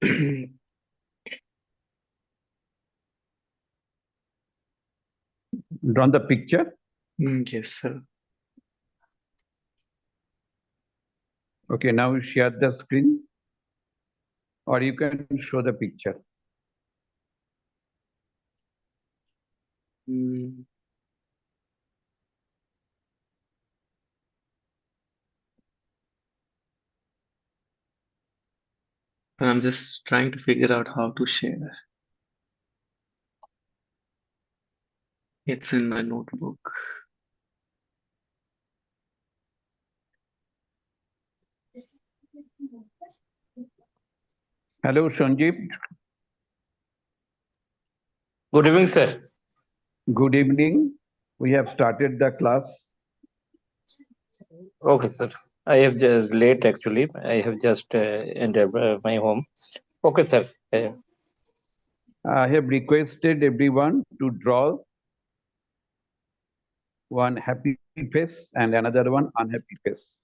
Drawn the picture? Yes, sir. Okay, now share the screen, or you can show the picture. Mm. I'm just trying to figure out how to share. It's in my notebook. Hello, Sanjeev. Good evening, sir. Good evening. We have started the class. Okay, sir. I have just late actually. I have just entered my home. Okay, sir. I have requested everyone to draw one happy face and another one unhappy face.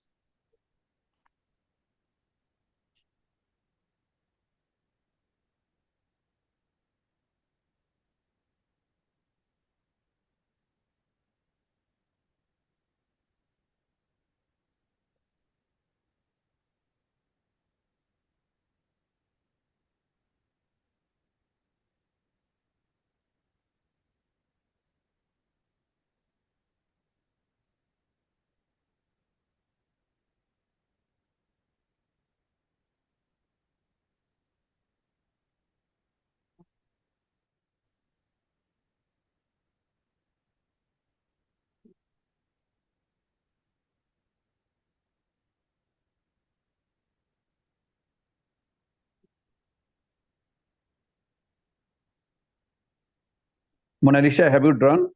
Mona Lisa, have you drawn?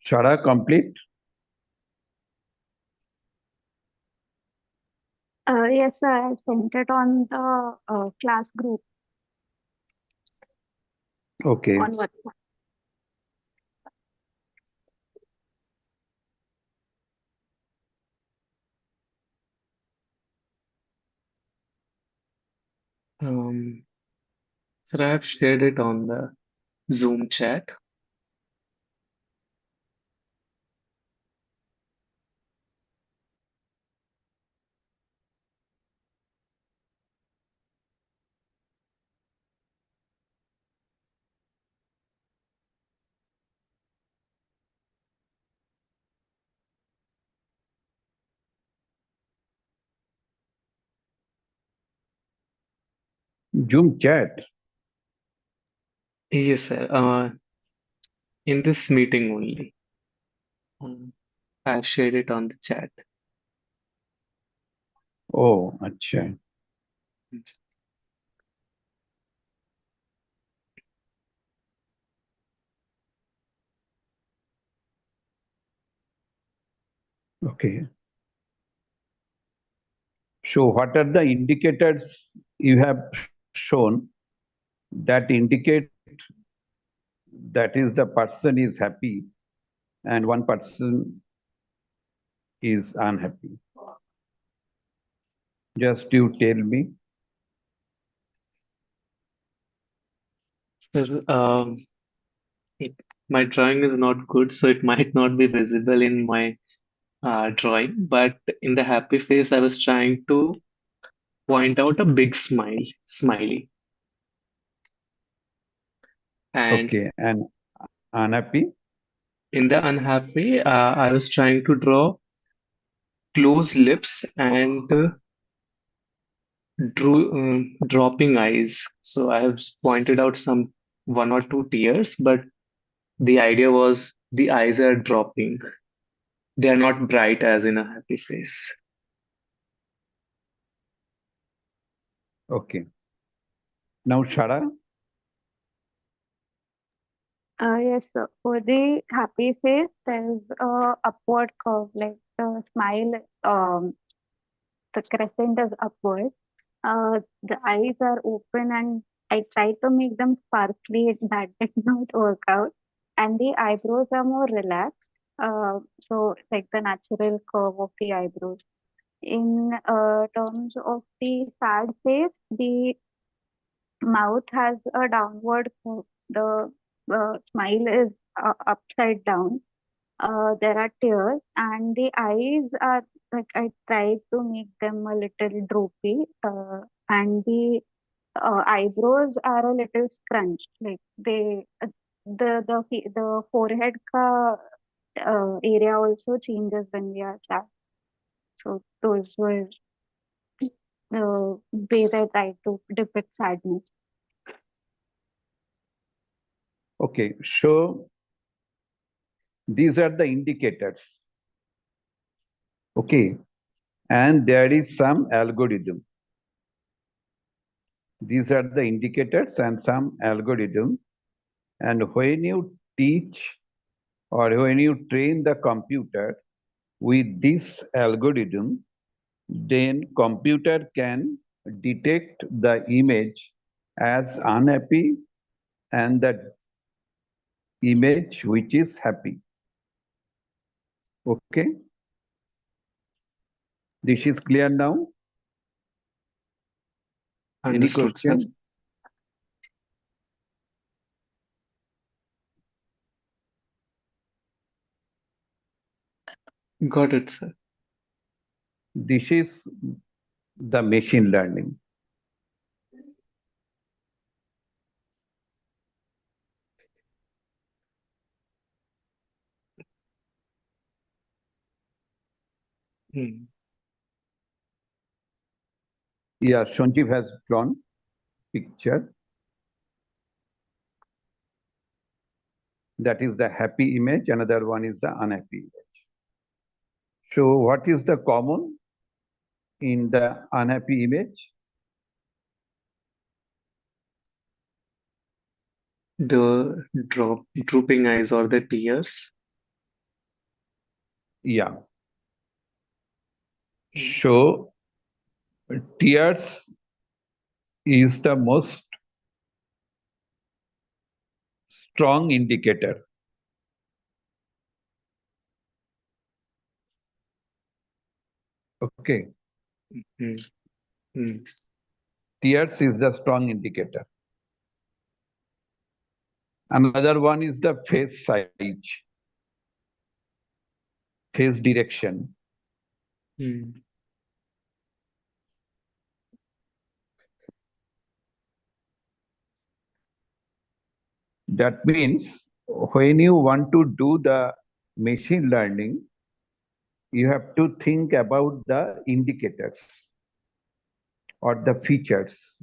Shara, complete? Yes, sir. I sent it on the class group Okay. on WhatsApp. Sir, I have shared it on the Zoom chat. Zoom chat. Yes, sir. In this meeting only. I've shared it on the chat. Oh, acha. Okay. So what are the indicators you have shown that indicate that is the person is happy and one person is unhappy? Just you tell me. Sir, my drawing is not good, so it might not be visible in my drawing. But in the happy face, I was trying to point out a big smiley. And Okay. And unhappy? in the unhappy, I was trying to draw closed lips and dropping eyes. So I have pointed out some one or two tears, but the idea was the eyes are dropping. They are not bright as in a happy face. Okay. Now, Shara? Yes, sir. For the happy face, there's a upward curve, like the smile, the crescent is upward. The eyes are open, and I tried to make them sparkly. That did not work out. And the eyebrows are more relaxed. So like the natural curve of the eyebrows. In terms of the sad face, the mouth has a downward curve. The smile is upside down. There are tears, and the eyes are like I tried to make them a little droopy, and the eyebrows are a little scrunched. Like the forehead area also changes when we are sad. So those were the ways I tried to depict sadness. Okay, so these are the indicators. Okay, and there is some algorithm. These are the indicators and some algorithm. And when you teach or when you train the computer with this algorithm, then computer can detect the image as unhappy and the image which is happy. Okay, this is clear now. Any Understood, sir. question? Got it, sir. This is the machine learning. Hmm. Yeah, Sanjeev has drawn picture. That is the happy image. Another one is the unhappy image. So what is the common in the unhappy image? The drooping eyes or the tears. Yeah. So tears is the most strong indicator. Okay. Hmm. Hmm. Tears is the strong indicator. Another one is the face size, face direction. Hmm. That means when you want to do the machine learning, you have to think about the indicators or the features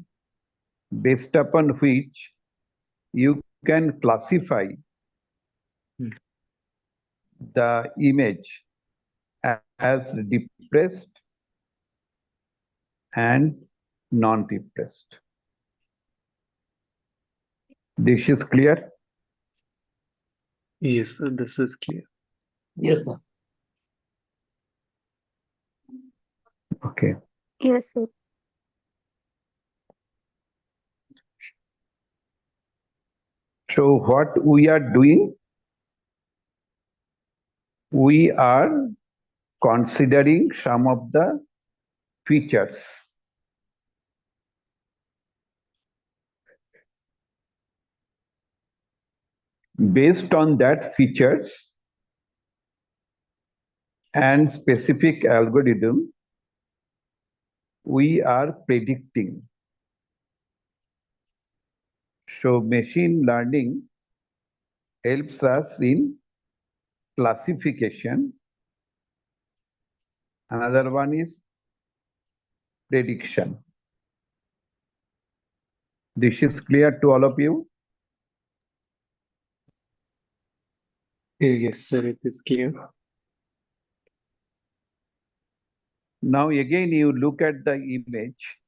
based upon which you can classify Hmm. the image as depressed and non-depressed. This is clear? Yes, sir, this is clear. Yes, sir. Okay. Yes, sir. So what we are doing, we are considering some of the features. Based on that features and specific algorithm, we are predicting. So machine learning helps us in classification. Another one is prediction. This is clear to all of you? Yes, sir, it is clear. Now again you look at the image.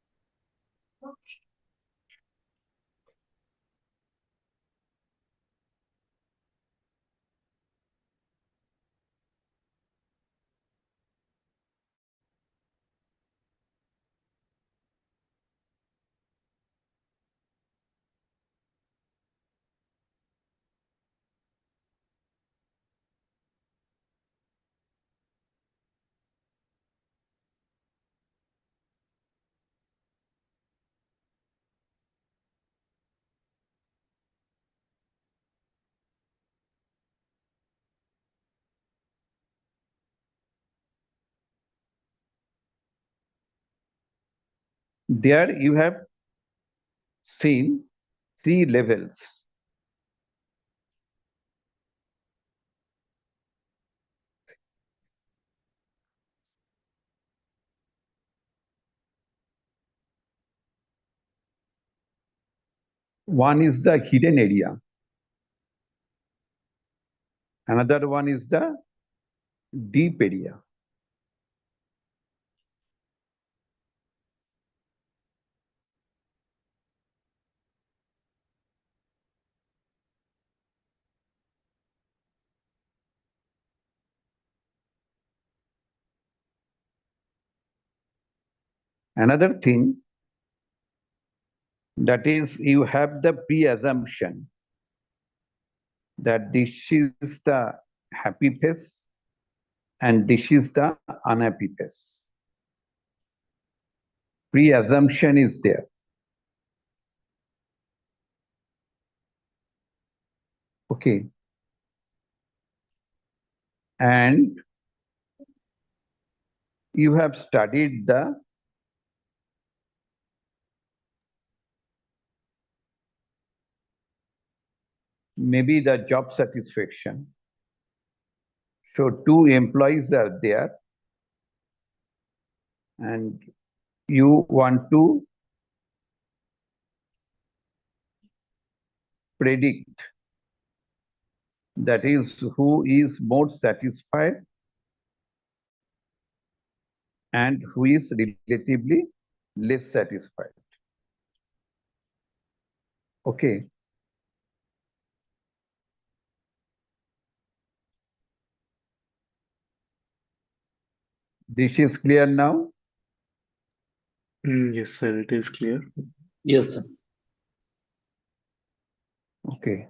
There you have seen 3 levels. One is the hidden area. Another one is the deep area. Another thing, that is, you have the pre-assumption that this is the happy face and this is the unhappy face. Pre-assumption is there. Okay. And you have studied the maybe the job satisfaction. So 2 employees are there and you want to predict, that is, who is more satisfied and who is relatively less satisfied. Okay. This is clear now? Yes, sir, it is clear. Yes, sir. Okay.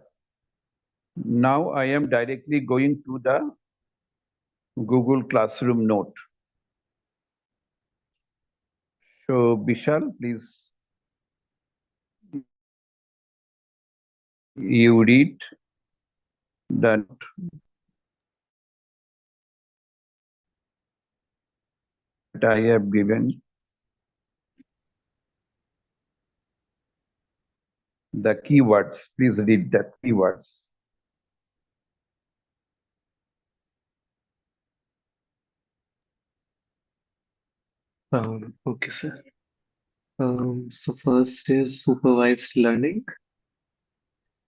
Now I am directly going to the Google Classroom note. So Vishal, please, you read the note. That I have given. The keywords, please read the keywords. Okay, sir. So first is supervised learning,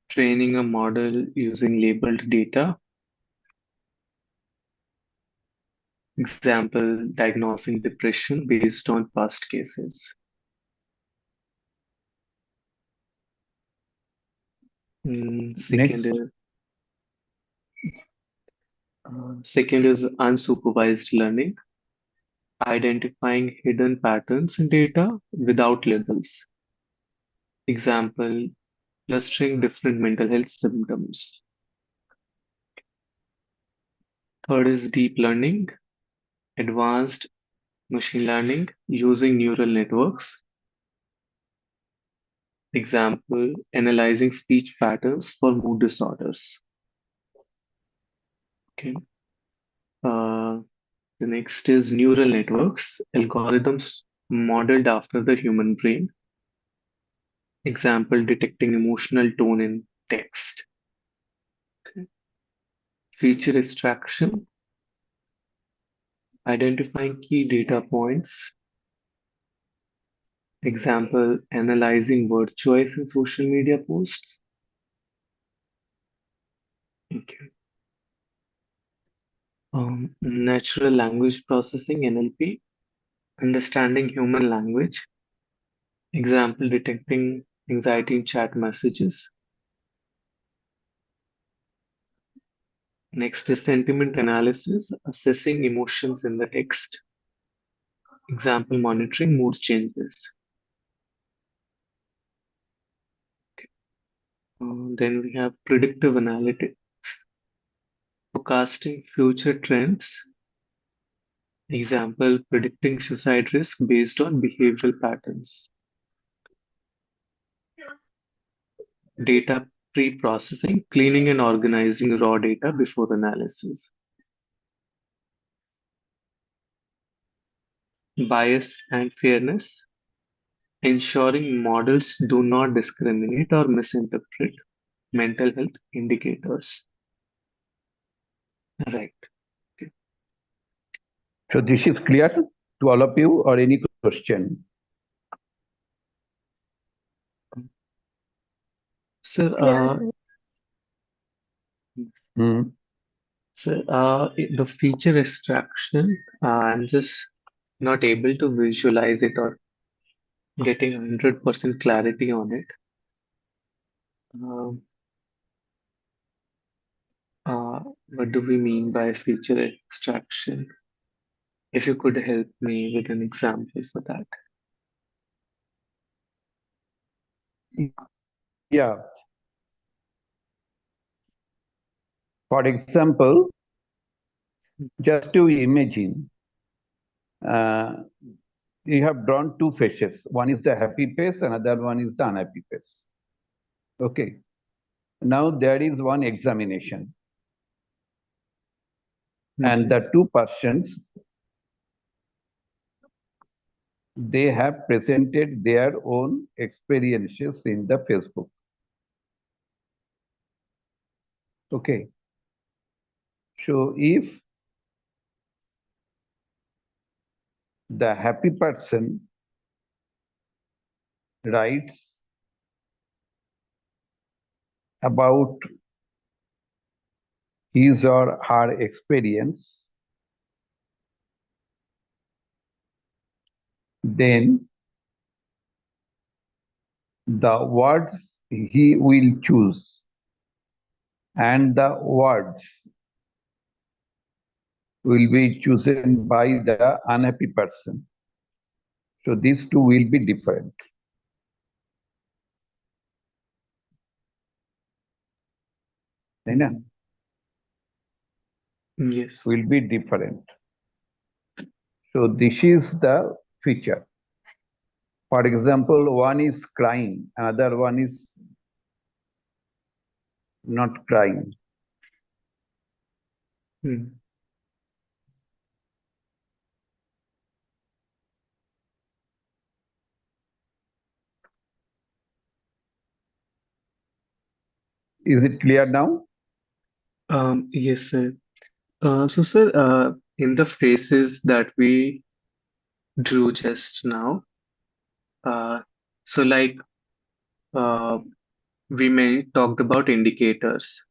training a model using labeled data. Example, diagnosing depression based on past cases. Second Next, is unsupervised learning, identifying hidden patterns in data without labels. Example, clustering different mental health symptoms. Third is deep learning, advanced machine learning using neural networks. Example, analyzing speech patterns for mood disorders. Okay. The next is neural networks, algorithms modeled after the human brain. Example, detecting emotional tone in text. Okay. Feature extraction, identifying key data points. Example, analyzing word choice in social media posts. Okay. Natural language processing, NLP, understanding human language. Example, detecting anxiety in chat messages. Next is sentiment analysis, assessing emotions in the text. Example, monitoring mood changes. Then we have predictive analytics, forecasting future trends. Example, predicting suicide risk based on behavioral patterns. Data pre-processing, cleaning and organizing raw data before analysis. Bias and fairness, ensuring models do not discriminate or misinterpret mental health indicators. Right. Okay. So this is clear to all of you, or any question? Sir, Clear, sir. Hmm. the feature extraction, I'm just not able to visualize it or getting 100% clarity on it. Um, uh, what do we mean by feature extraction? If you could help me with an example for that. Yeah. For example, just to imagine, uh, you have drawn two faces. One is the happy face, another one is the unhappy face. Okay. Now there is one examination, and the two persons, they have presented their own experiences in the Facebook. Okay. So if the happy person writes about his or her experience, then the words he will choose and the words will be chosen by the unhappy person. So these two will be different. Yes. Will be different. So this is the feature. For example, one is crying, another one is not crying. Hmm. Is it clear now? Yes, sir. Sir, in the faces that we drew just now, uh, so like uh, we may talked about indicators.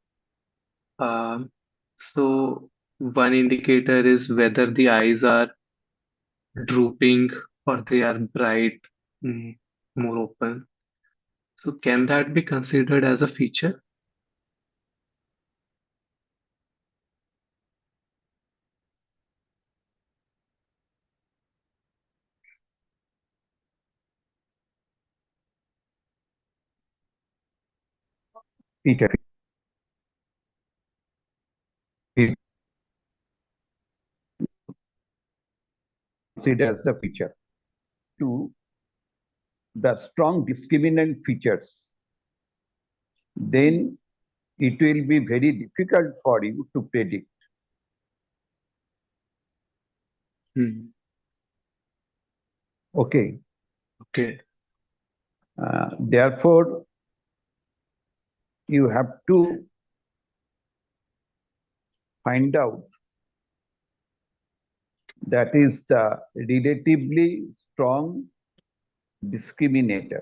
Um, so one indicator is whether the eyes are drooping or they are bright, mm, more open. So can that be considered as a feature? Feature. It considered as a feature. To the strong discriminant features, then it will be very difficult for you to predict. Hmm. Okay. Okay. Therefore, you have to find out that is the relatively strong discriminator.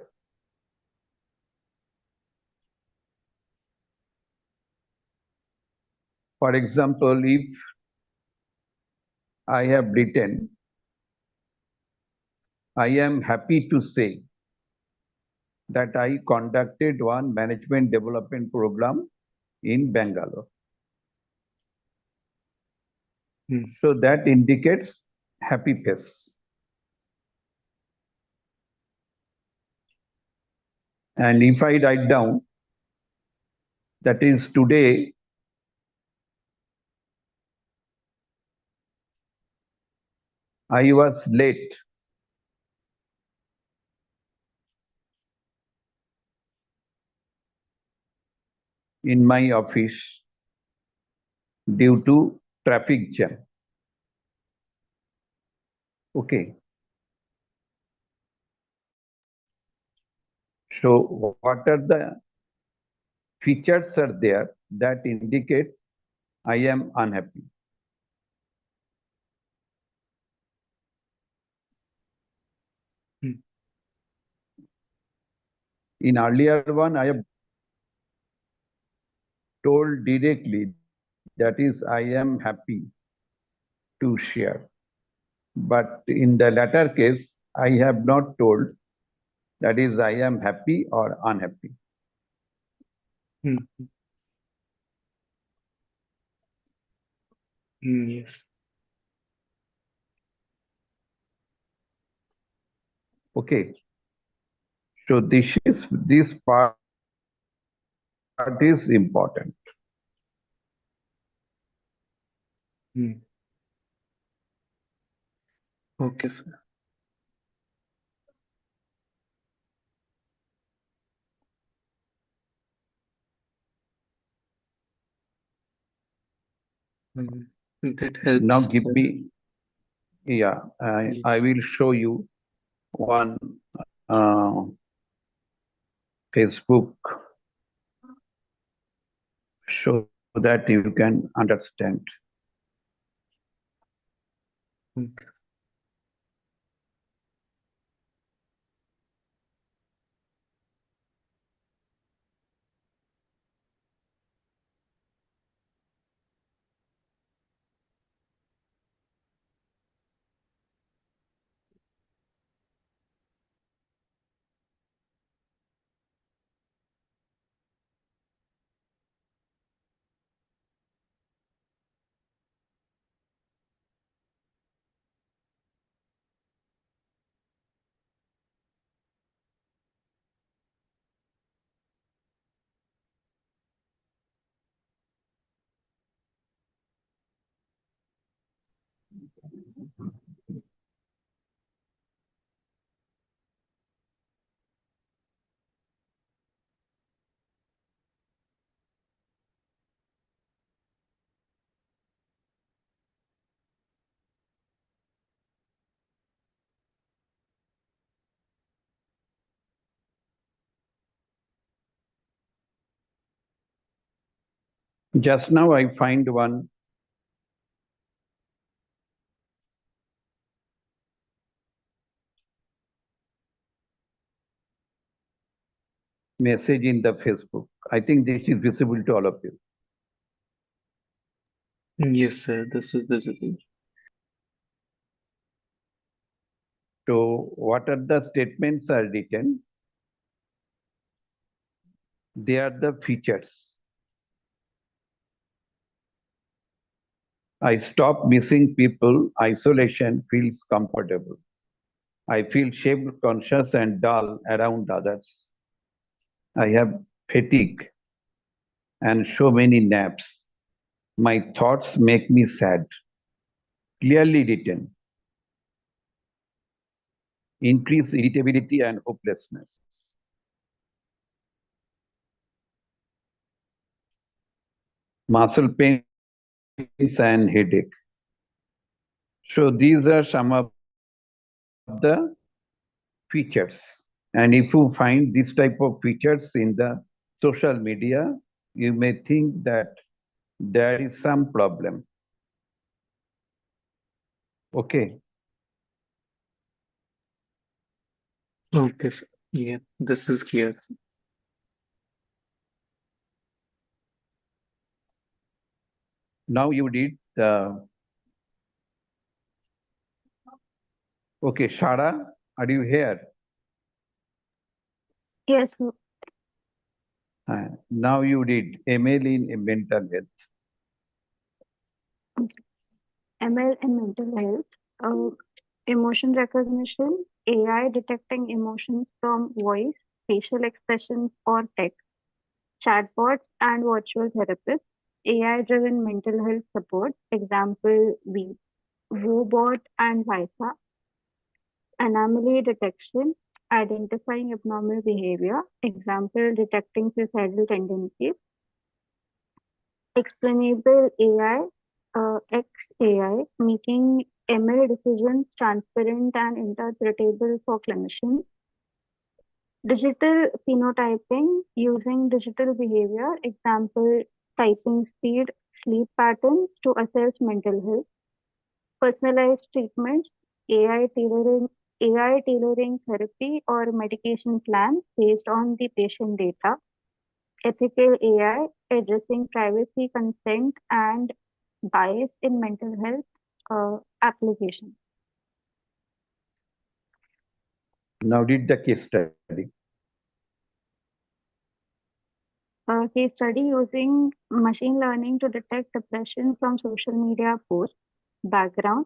For example, if I have written, I am happy to say that I conducted one management development program in Bangalore. Hmm. So that indicates happy face. And if I write down, that is today, I was late in my office due to traffic jam. Okay. So what are the features are there that indicate I am unhappy? Hmm. In earlier one, I have told directly, that is, I am happy to share. But in the latter case, I have not told, that is, I am happy or unhappy. Hmm. Yes. Okay. So this part is important. Hmm. Okay, sir. Hmm. That Now helps, give sir. me, yeah, I Yes. will show you one uh, Facebook so that you can understand. Okay. Just now I find one message in the Facebook. I think this is visible to all of you. Yes, sir. This is visible. So what are the statements are written? They are the features. I stop missing people. Isolation feels comfortable. I feel shame conscious and dull around others. I have fatigue and so many naps. My thoughts make me sad. Clearly written. Increase irritability and hopelessness. Muscle pains and headache. So these are some of the features. And if you find this type of features in the social media, you may think that there is some problem. Okay. Okay, sir. Yeah, this is clear. Now you did the, okay, Shara, are you here? Yes, sir. Now you did ML in mental health. ML and mental health. Emotion recognition, AI detecting emotions from voice, facial expressions, or text, chatbots and virtual therapists, AI-driven mental health support, example V, Wobot and Visa, anomaly detection, identifying abnormal behavior, example detecting suicidal tendencies, explainable AI, XAI, making ML decisions transparent and interpretable for clinicians, Digital phenotyping using digital behavior, example, typing speed, sleep patterns to assess mental health. Personalized treatments, AI tailoring, AI tailoring therapy or medication plans based on the patient data. Ethical AI addressing privacy, consent, and bias in mental health applications. Now read the case study. A case study using machine learning to detect depression from social media posts. Background.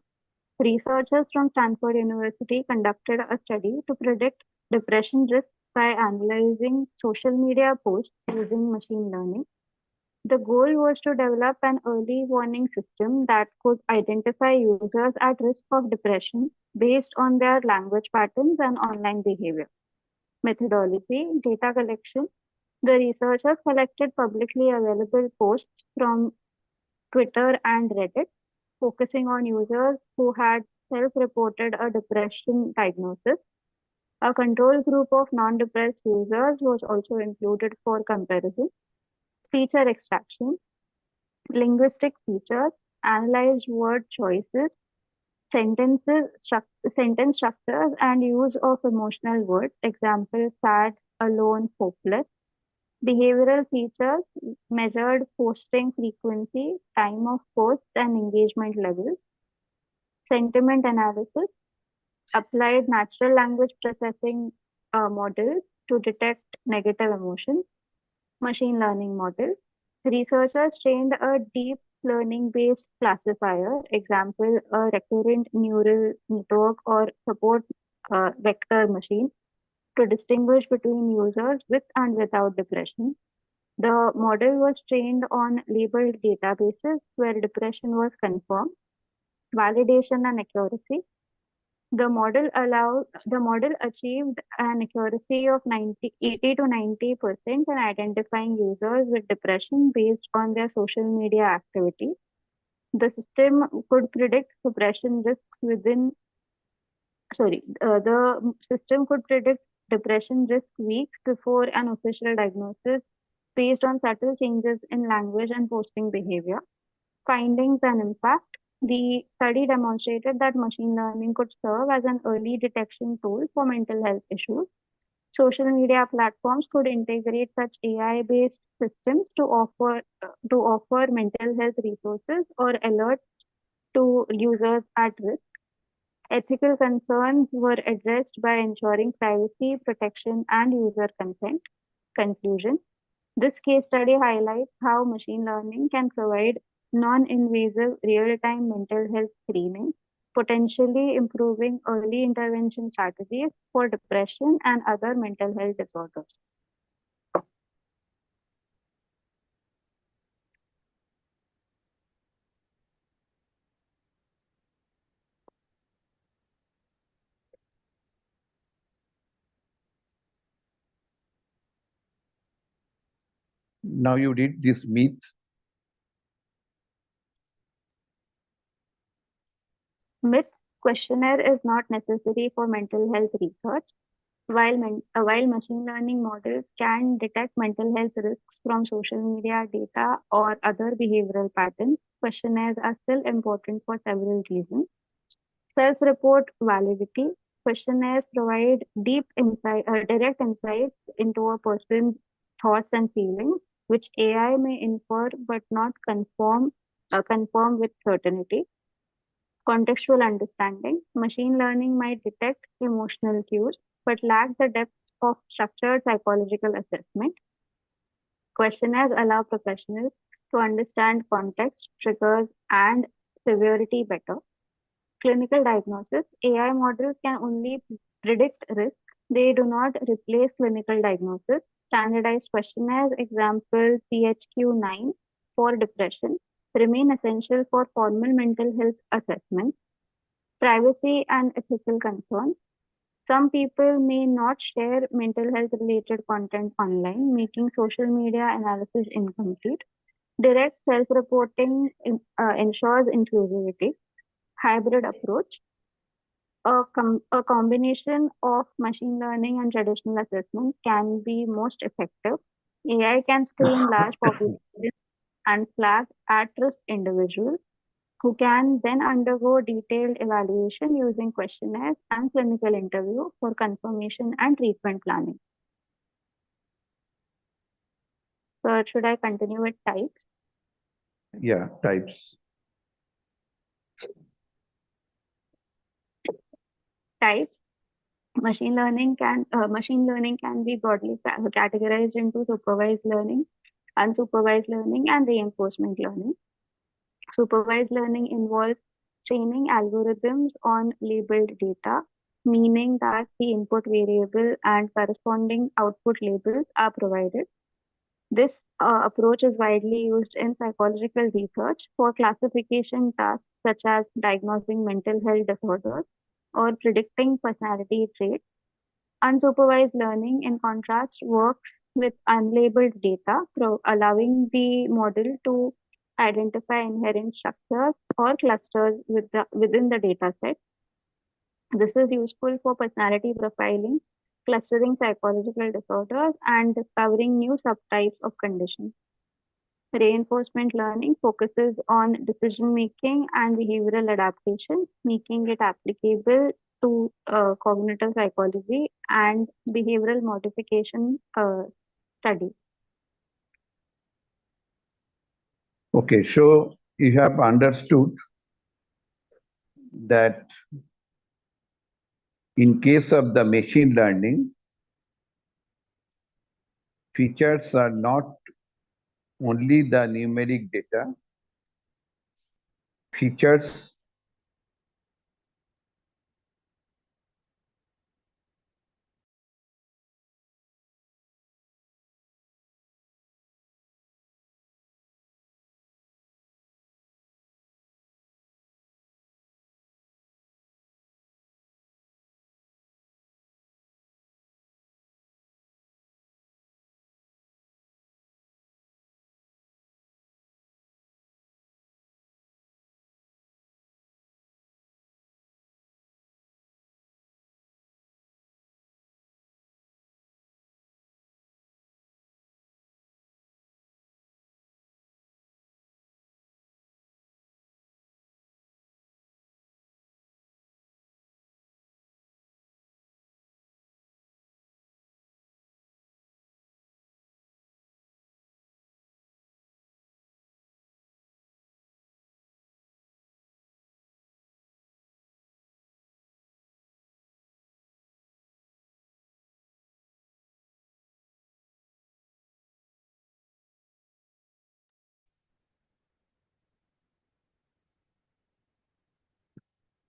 Researchers from Stanford University conducted a study to predict depression risk by analyzing social media posts using machine learning. The goal was to develop an early warning system that could identify users at risk of depression based on their language patterns and online behavior. Methodology, data collection. The researchers collected publicly available posts from Twitter and Reddit, focusing on users who had self-reported a depression diagnosis. A control group of non-depressed users was also included for comparison. Feature extraction, linguistic features, analyzed word choices, sentence structures, and use of emotional words. Example, sad, alone, hopeless. Behavioral features measured posting frequency, time of posts, and engagement levels. Sentiment analysis applied natural language processing models to detect negative emotions. Machine learning model. Researchers trained a deep learning based classifier, example, a recurrent neural network or support vector machine, to distinguish between users with and without depression. The model was trained on labeled databases where depression was confirmed. Validation and accuracy. The model achieved an accuracy of 80 to 90% in identifying users with depression based on their social media activity. The system could predict depression risks the system could predict depression risk weeks before an official diagnosis based on subtle changes in language and posting behavior. Findings and impact. The study demonstrated that machine learning could serve as an early detection tool for mental health issues. Social media platforms could integrate such AI-based systems to offer mental health resources or alerts to users at risk. Ethical concerns were addressed by ensuring privacy, protection, and user consent. Conclusion. This case study highlights how machine learning can provide non-invasive real-time mental health screening, potentially improving early intervention strategies for depression and other mental health disorders. Now you read these myths. Myth: questionnaire is not necessary for mental health research. While machine learning models can detect mental health risks from social media data or other behavioral patterns, questionnaires are still important for several reasons. Self-report validity. Questionnaires provide direct insights into a person's thoughts and feelings, which AI may infer but not confirm with certainty. Contextual understanding. Machine learning might detect emotional cues, but lack the depth of structured psychological assessment. Questionnaires allow professionals to understand context, triggers, and severity better. Clinical diagnosis. AI models can only predict risk. They do not replace clinical diagnosis. Standardized questionnaires, example PHQ-9 for depression, remain essential for formal mental health assessments. Privacy and ethical concerns. Some people may not share mental health related content online, making social media analysis incomplete. Direct self reporting ensures inclusivity. Hybrid approach. A combination of machine learning and traditional assessment can be most effective. AI can screen large populations and flag at-risk individuals who can then undergo detailed evaluation using questionnaires and clinical interview for confirmation and treatment planning. So should I continue with types? Yeah, types. Types. Machine learning can be broadly categorized into supervised learning, unsupervised learning, and reinforcement learning. Supervised learning involves training algorithms on labeled data, meaning that the input variable and corresponding output labels are provided. This approach is widely used in psychological research for classification tasks such as diagnosing mental health disorders or predicting personality traits. Unsupervised learning, in contrast, works with unlabeled data, allowing the model to identify inherent structures or clusters within the data set. This is useful for personality profiling, clustering psychological disorders, and discovering new subtypes of conditions. Reinforcement learning focuses on decision making and behavioral adaptation, making it applicable to cognitive psychology and behavioral modification studies. Okay, so you have understood that in case of the machine learning, features are not only the numeric data, features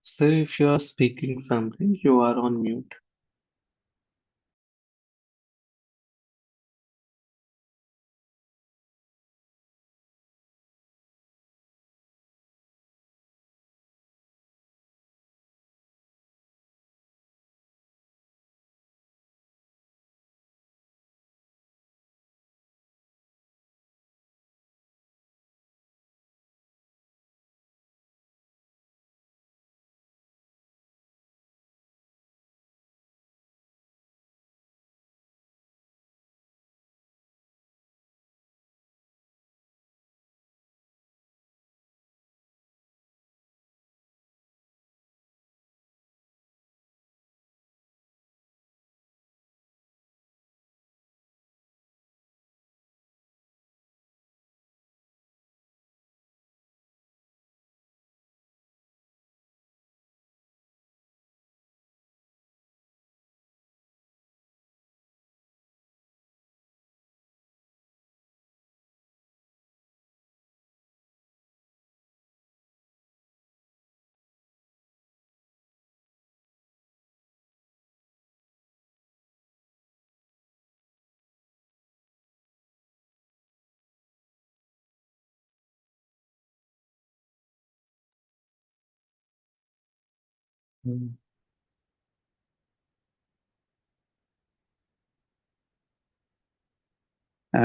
So if you are speaking something, you are on mute.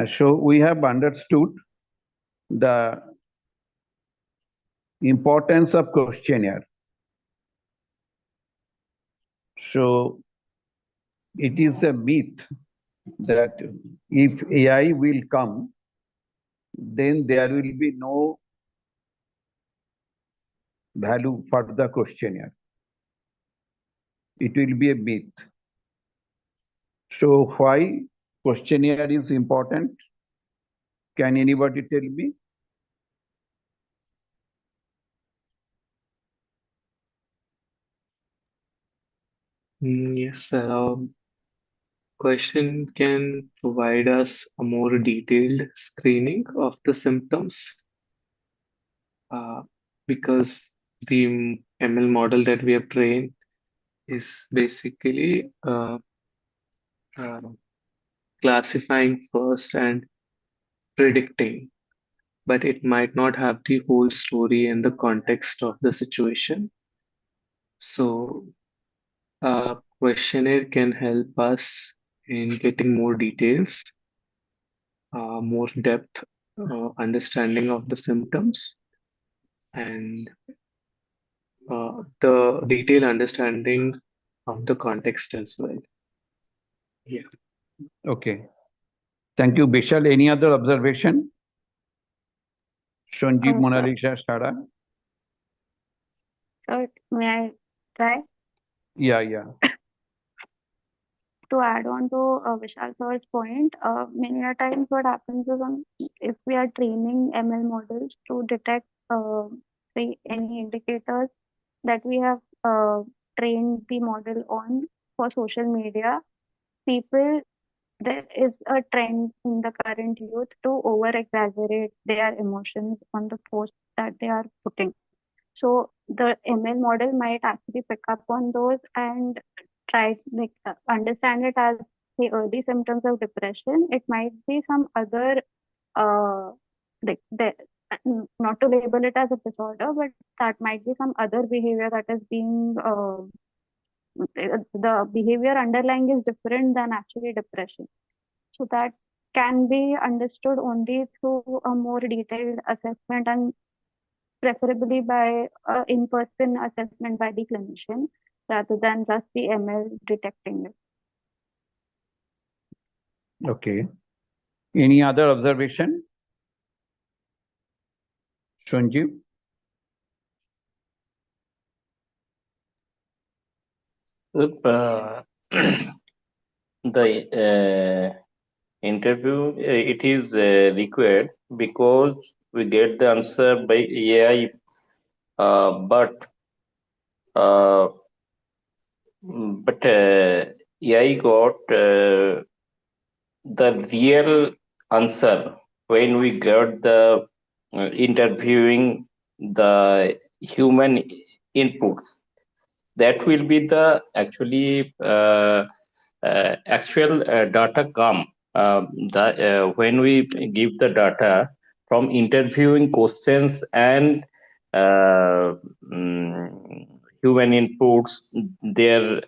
so we have understood the importance of questionnaire. So it is a myth that if AI will come, then there will be no value for the questionnaire. It will be a myth. So why questionnaire is important? Can anybody tell me? Yes, sir. Question can provide us a more detailed screening of the symptoms uh, because the ML model that we have trained is basically uh, classifying first and predicting, but it might not have the whole story and the context of the situation. So, a questionnaire can help us in getting more details, more depth, understanding of the symptoms, and the detailed understanding of the context as well. Yeah. Okay. Thank you, Bishal. Any other observation? Sanjeev, Sir, Mona Lisa, Sarah? sir, may I try Yeah. to add on to Vishal sir's point? Many a times what happens is if we are training ML models to detect say any indicators that we have trained the model on for social media, people there is a trend in the current youth to over exaggerate their emotions on the posts that they are putting. So the ML model might actually pick up on those and try like understand it as the early symptoms of depression. It might be some other uh like not to label it as a disorder, but that might be some other behavior that is being the behavior underlying is different than actually depression. So that can be understood only through a more detailed assessment and preferably by in-person assessment by the clinician rather than just the ML detecting it. Okay. Any other observation? Sanjeev? Look, the interview it is required because we get the answer by AI, uh, but AI got the real answer when we got the interviewing the human inputs. That will be the actually actual data come when we give the data from interviewing questions and uh, mm, human inputs their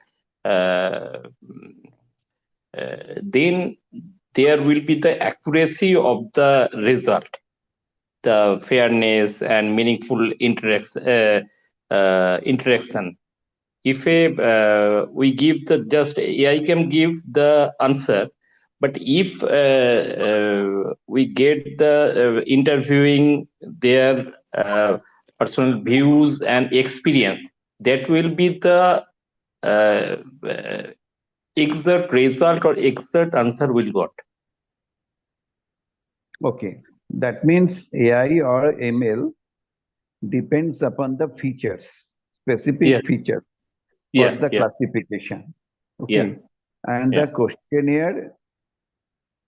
uh, then there will be the accuracy of the result, the fairness and meaningful interaction. If we give the just AI can give the answer, but if we get the interviewing their personal views and experience, that will be the uh, uh, exact result or exact answer will got. Okay. That means AI or ML depends upon the features, Yeah, specific features for yeah, the yeah, classification. yeah, Okay. And yeah, the questionnaire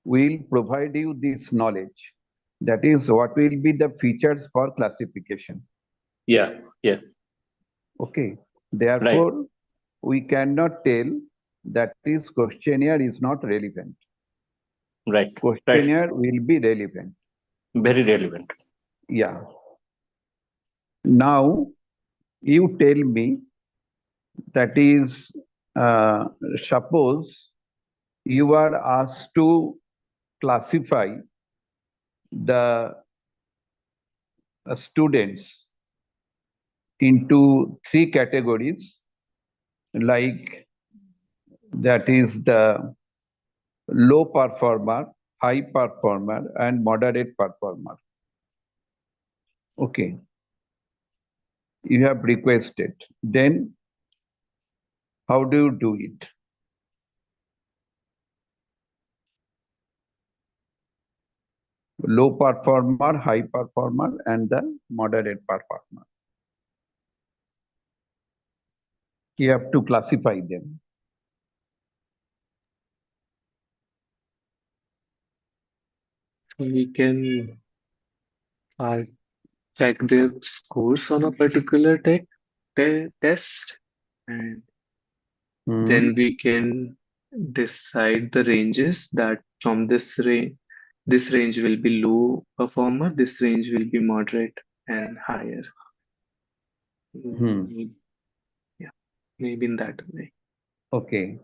will provide you this knowledge. That is what will be the features for classification. yeah, yeah. Okay. Right, Therefore, we cannot tell that this questionnaire is not relevant. right, right. Questionnaire will be relevant. Very relevant. Yeah. Now, you tell me that is, suppose you are asked to classify the students into three categories like that is the low performer, high performer, and moderate performer. Okay, you have requested. Then how do you do it? Low performer, high performer, and the moderate performer. You have to classify them. We can check their scores on a particular test, and then we can decide the ranges that from this range will be low performer, this range will be moderate and higher. Hmm. Yeah, maybe in that way. Okay.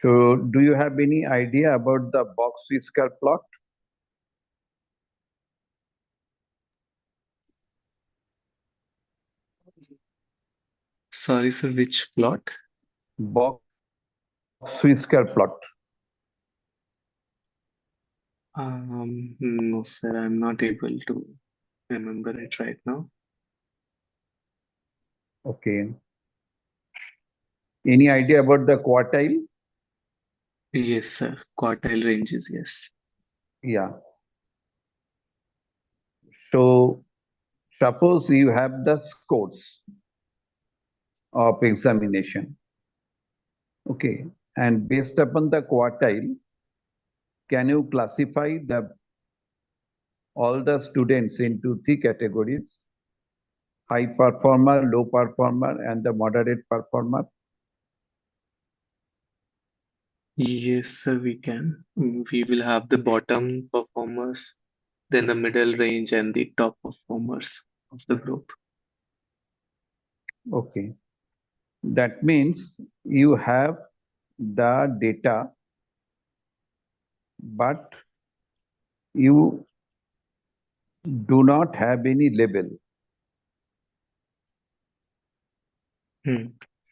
So do you have any idea about the box whisker plot? Sorry, sir, which plot? Box whisker plot. No, sir, I'm not able to remember it right now. Okay. Any idea about the quartile? Yes, sir. Quartile ranges, yes. Yeah. So suppose you have the scores of examination. Okay. And based upon the quartile, can you classify all the students into three categories: high performer, low performer, and the moderate performer? Yes, sir, we can. We will have the bottom performers, then the middle range, and the top performers of the group. Okay. That means you have the data, but you do not have any label.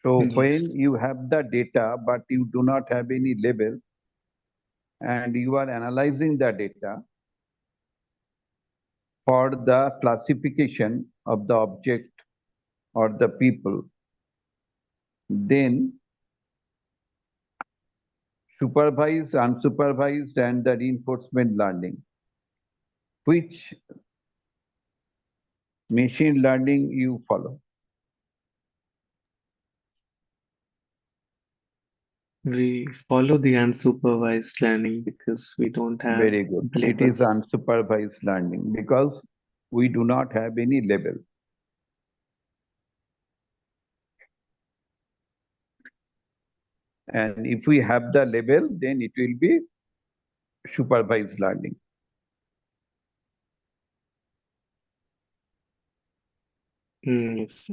So when Yes. you have the data, but you do not have any label, and you are analyzing the data for the classification of the object or the people, then supervised, unsupervised, and the reinforcement learning, which machine learning you follow? We follow the unsupervised learning because we don't have Very good. It is labels. unsupervised learning because we do not have any label. And if we have the label, then it will be supervised learning. Yes.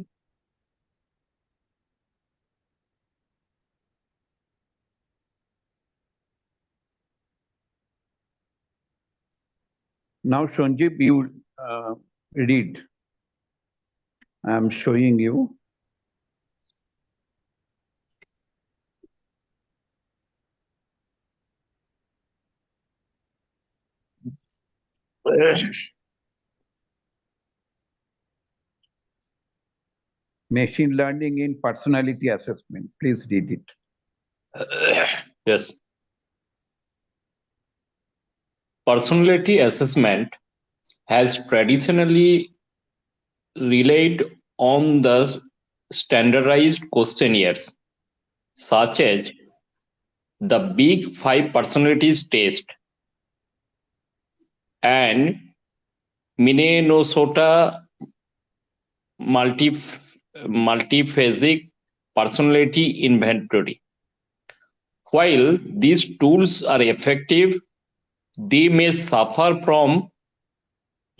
Now, Sanjeev, you read. I am showing you. Machine learning in personality assessment. Please read it. Yes. Personality assessment has traditionally relied on the standardized questionnaires, such as the Big Five Personalities Test and Minnesota multiphasic personality inventory. While these tools are effective, they may suffer from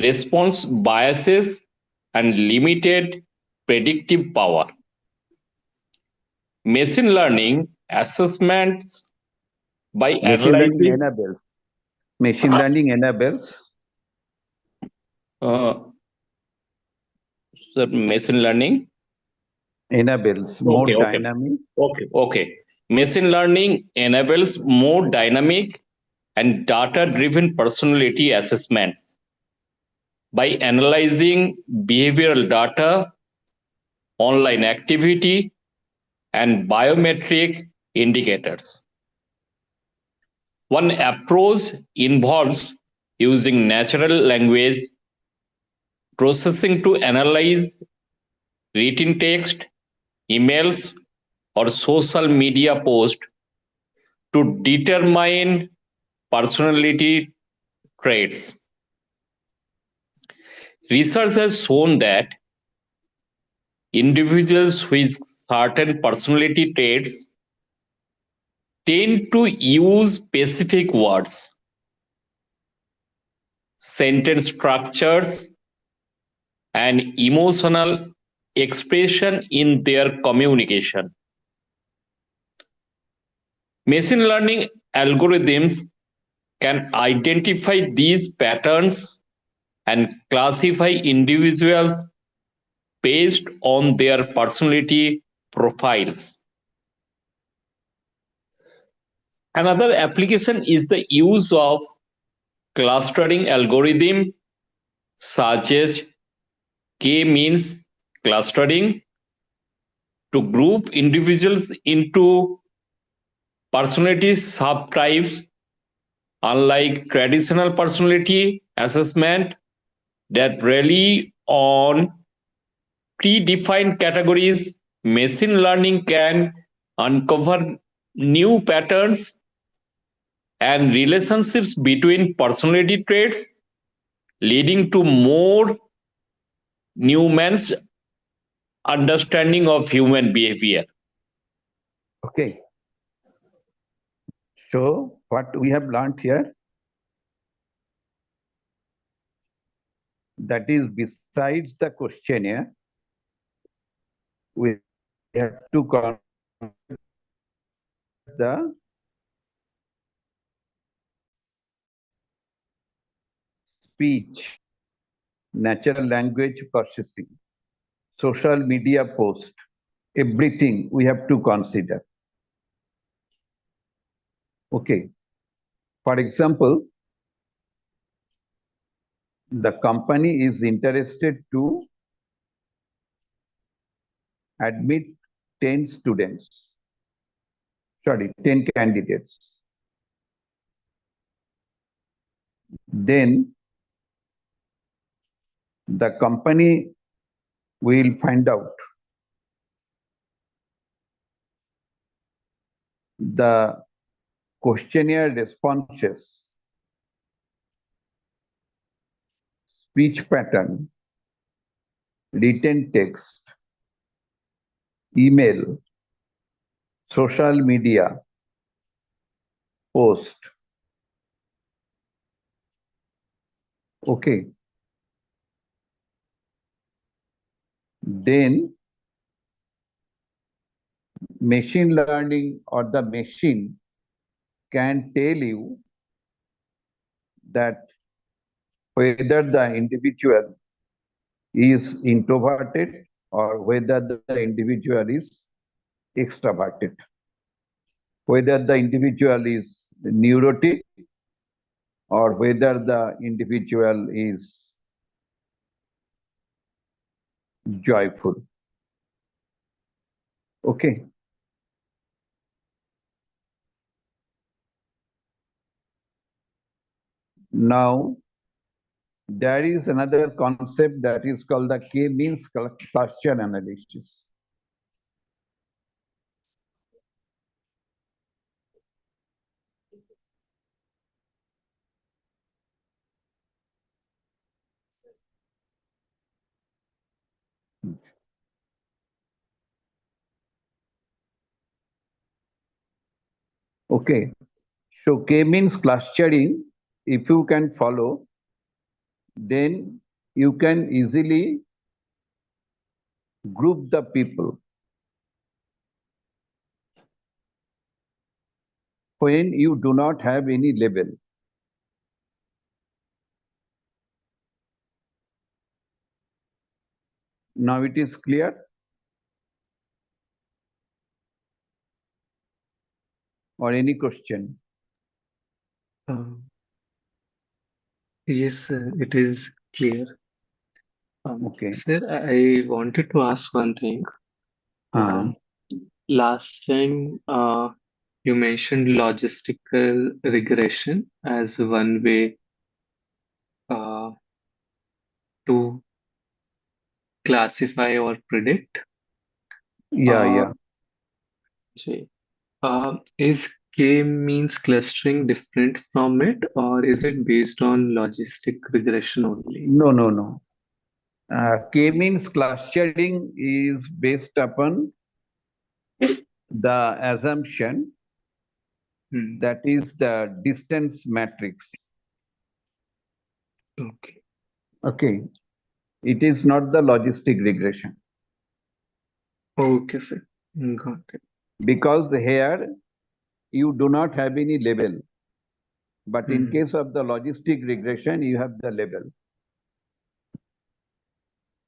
response biases and limited predictive power. Machine learning assessments by Machine learning analyzing enables. Machine learning enables. uh, machine learning enables more Okay, okay, dynamic. okay. Machine learning enables more dynamic and data-driven personality assessments by analyzing behavioral data, online activity, and biometric indicators. One approach involves using natural language processing to analyze written text, emails, or social media posts to determine personality traits. Research has shown that individuals with certain personality traits tend to use specific words, sentence structures, and emotional expression in their communication. Machine learning algorithms can identify these patterns and classify individuals based on their personality profiles. Another application is the use of clustering algorithm such as k-means clustering to group individuals into personality subtypes, unlike traditional personality assessment that rely on predefined categories. Machine learning can uncover new patterns and relationships between personality traits, leading to more nuanced understanding of human behavior. Okay. So what we have learned here, that is besides the questionnaire, we have to consider the speech, natural language processing, social media post, everything we have to consider. Okay. For example, the company is interested to admit 10 students, 10 candidates. Then the company will find out the questionnaire responses, speech pattern, written text, email, social media, post. Okay. Then machine learning or the machine can tell you that whether the individual is introverted or whether the individual is extroverted, whether the individual is neurotic or whether the individual is joyful. Okay. Now, there is another concept that is called the K-means cluster analysis. Okay. So K-means clustering, if you can follow, then you can easily group the people. When you do not have any label. Now it is clear? or any question? Yes, sir, it is clear. Okay. Sir, I wanted to ask one thing. Uh, Last time, you mentioned logistical regression as one way uh, to classify or predict. yeah, Uh, yeah. is K-means clustering different from it, or is it based on logistic regression only? No, no, no. K-means clustering is based upon the assumption Hmm. that is the distance matrix. Okay. Okay. It is not the logistic regression Okay, sir. Got it. because here you do not have any label. But in Hmm. case of the logistic regression, you have the label.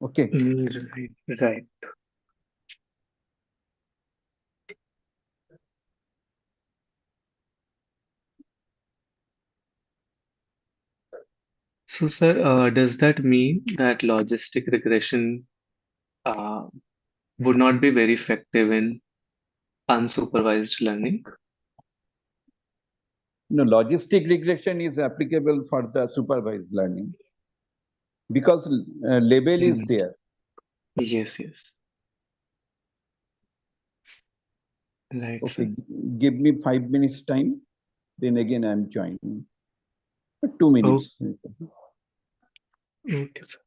Okay. Right, right. So, sir, does that mean that logistic regression uh, would not be very effective in unsupervised learning? No, logistic regression is applicable for the supervised learning because label is Hmm. there. Yes, yes. Right, Okay, sir. give me 5 minutes time. Then again, I'm joining. 2 Oh, minutes. okay, sir.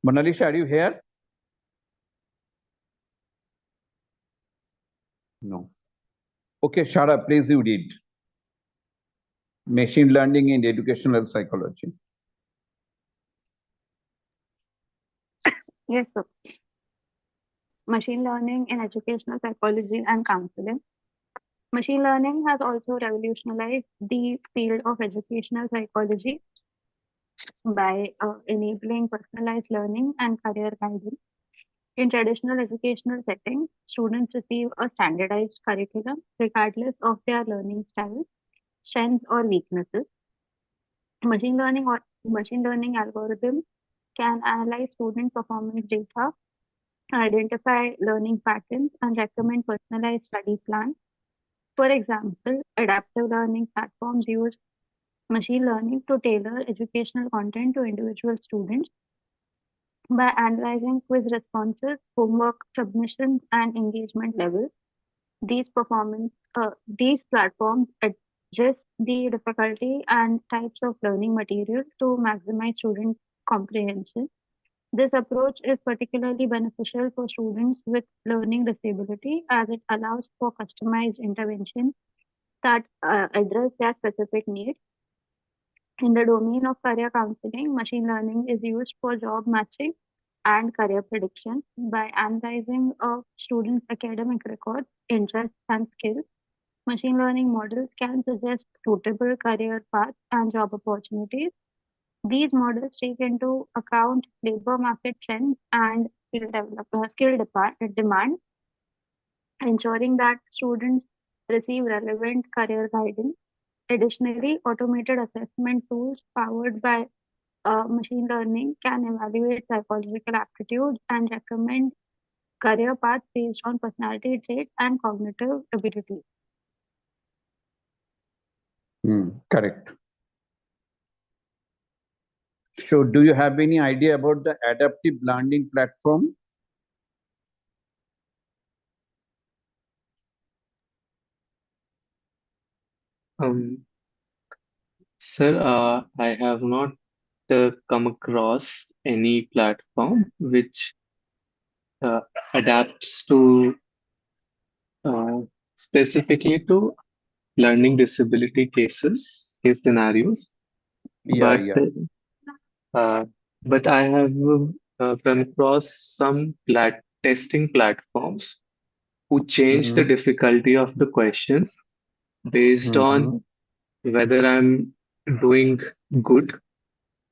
Monalisha, are you here? No. Okay, Shara, please you read. Machine learning in educational psychology. Yes, sir. Machine learning in educational psychology and counseling. Machine learning has also revolutionized the field of educational psychology by enabling personalized learning and career guidance. In traditional educational settings, students receive a standardized curriculum regardless of their learning style, strengths, or weaknesses. Machine learning algorithms can analyze student performance data, identify learning patterns, and recommend personalized study plans. For example, adaptive learning platforms use machine learning to tailor educational content to individual students by analyzing quiz responses, homework submissions, and engagement levels. These platforms adjust the difficulty and types of learning materials to maximize student comprehension. This approach is particularly beneficial for students with learning disability as it allows for customized interventions that address their specific needs. In the domain of career counseling, machine learning is used for job matching and career prediction. By analyzing a student's academic records, interests, and skills, machine learning models can suggest suitable career paths and job opportunities. These models take into account labor market trends and demand, ensuring that students receive relevant career guidance. Additionally, automated assessment tools powered by machine learning can evaluate psychological aptitude and recommend career paths based on personality traits and cognitive abilities. Correct. So, do you have any idea about the adaptive learning platform? Um, Sir, I have not come across any platform which uh, adapts to uh, specifically to learning disability case scenarios, Yeah, but yeah. uh, I have come across some testing platforms who change the Mm-hmm. difficulty of the questions based Mm-hmm. on whether I'm doing good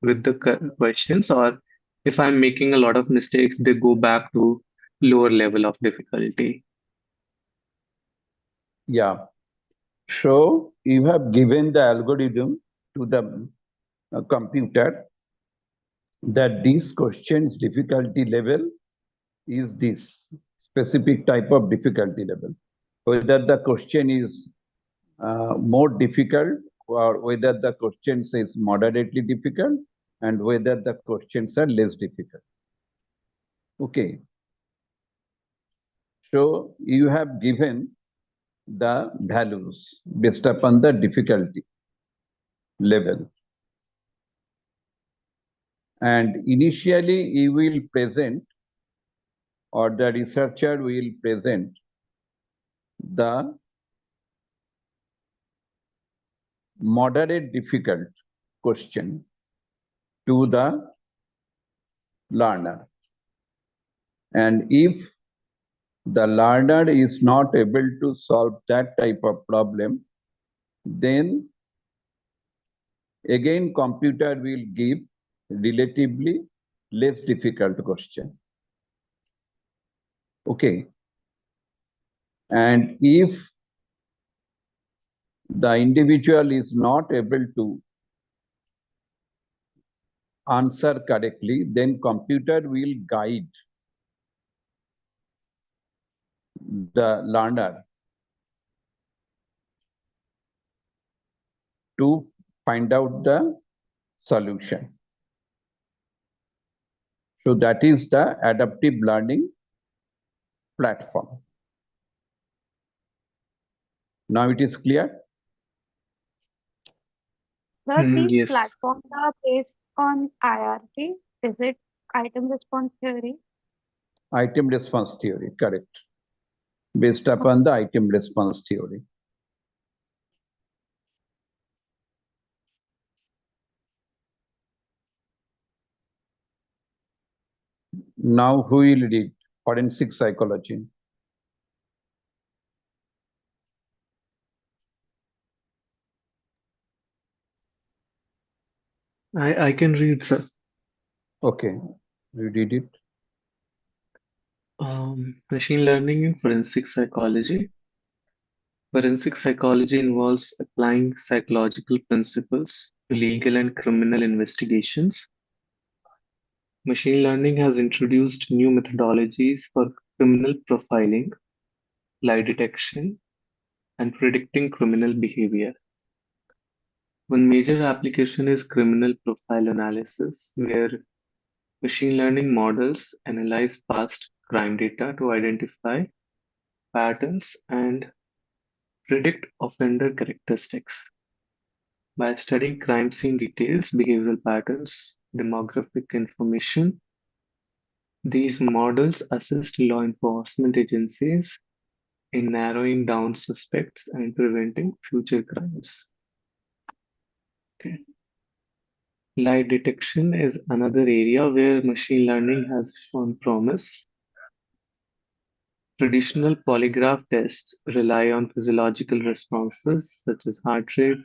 with the questions, or if I'm making a lot of mistakes, they go back to lower level of difficulty. Yeah. So, you have given the algorithm to the computer that this question's difficulty level is this specific type of difficulty level. Whether the question is more difficult or whether the questions is moderately difficult and whether the questions are less difficult. Okay. So you have given the values based upon the difficulty level. And initially you will present, or the researcher will present the moderate difficult question to the learner. And if the learner is not able to solve that type of problem, then again computer will give relatively less difficult question. Okay. And if the individual is not able to answer correctly, then computer will guide the learner to find out the solution. So that is the adaptive learning platform. Now it is clear? So these Yes. platforms are based on IRT. Is it item response theory? Item response theory, correct. Based upon the item response theory. Now who will read forensic psychology? I can read, sir. Okay, you did it. Machine learning in forensic psychology. Forensic psychology involves applying psychological principles to legal and criminal investigations. Machine learning has introduced new methodologies for criminal profiling, lie detection, and predicting criminal behavior. One major application is criminal profile analysis, where machine learning models analyze past crime data to identify patterns and predict offender characteristics. By studying crime scene details, behavioral patterns, demographic information, these models assist law enforcement agencies in narrowing down suspects and preventing future crimes. Okay. Lie detection is another area where machine learning has shown promise. Traditional polygraph tests rely on physiological responses such as heart rate,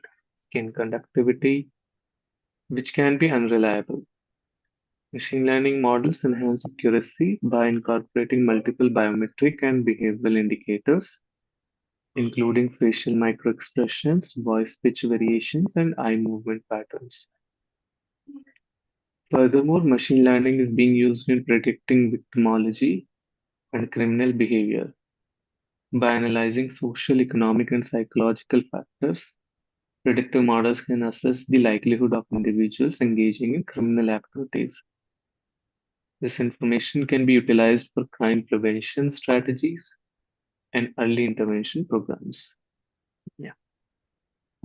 skin conductivity, which can be unreliable. Machine learning models enhance accuracy by incorporating multiple biometric and behavioral indicators, including facial microexpressions, voice pitch variations, and eye movement patterns. Furthermore, machine learning is being used in predicting victimology and criminal behavior. By analyzing social, economic, and psychological factors, predictive models can assess the likelihood of individuals engaging in criminal activities. This information can be utilized for crime prevention strategies and early intervention programs. Yeah.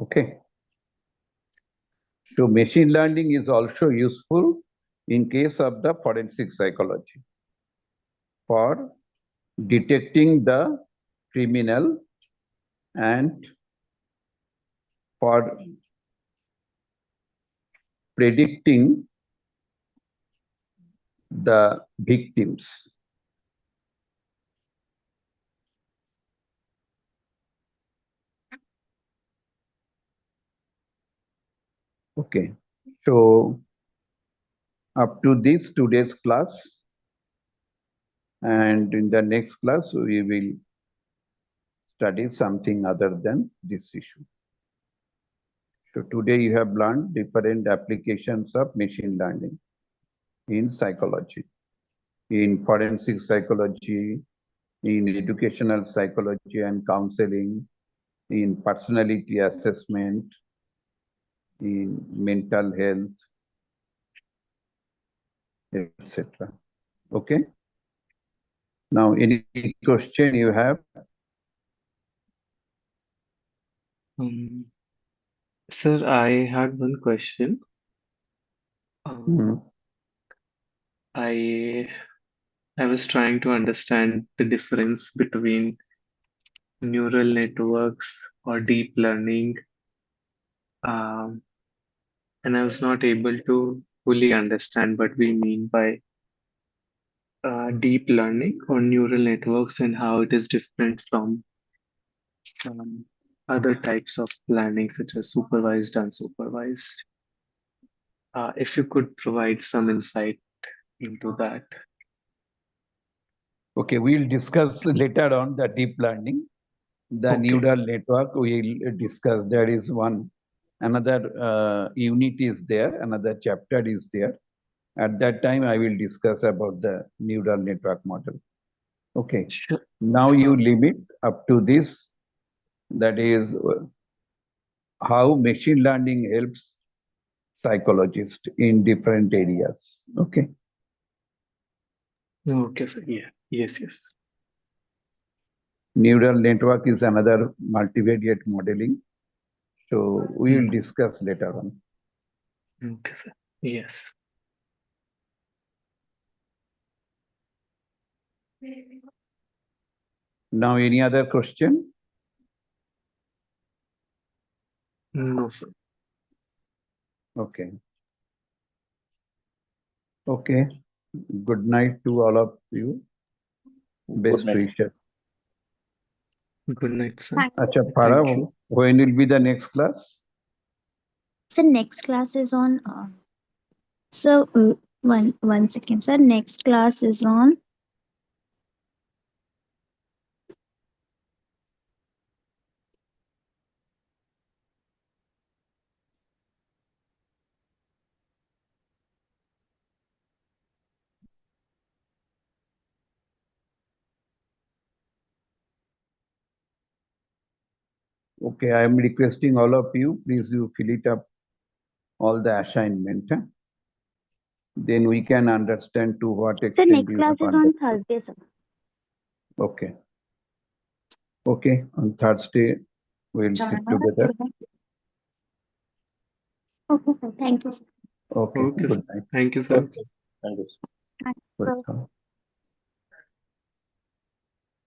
Okay. So machine learning is also useful in case of the forensic psychology for detecting the criminal and for predicting the victims. Okay. So up to this today's class, and in the next class we will study something other than this issue. So today you have learned different applications of machine learning in psychology, in forensic psychology, in educational psychology and counseling, in personality assessment, in mental health, etc. Okay. Now, any question you have? Sir, I had one question. I was trying to understand the difference between neural networks or deep learning, and I was not able to fully understand what we mean by deep learning or neural networks and how it is different from other types of learning, such as supervised, unsupervised. If you could provide some insight into that. Okay, we'll discuss later on the deep learning. The neural network we'll discuss. There is another unit is there, another chapter is there. At that time, I will discuss about the neural network model. Okay. Sure. Now you limit up to this. That is how machine learning helps psychologists in different areas. Okay. Okay, sir. Yeah. Yes. Neural network is another multivariate modeling. So we will discuss later on. Okay, sir. Yes. Now, any other question? No, sir. Okay. Okay. Good night to all of you. Best wishes. Good night, sir. Acha, Farah, when will be the next class? So next class is on. One second, sir. Next class is on. Okay, I am requesting all of you, please you fill it up, all the assignment. Then we can understand to what extent. The next class is on Thursday, sir. Okay. Okay, on Thursday we'll sit together. Okay, sir. Thank you, sir. Okay, good night. Thank you, sir. Thank you. Welcome.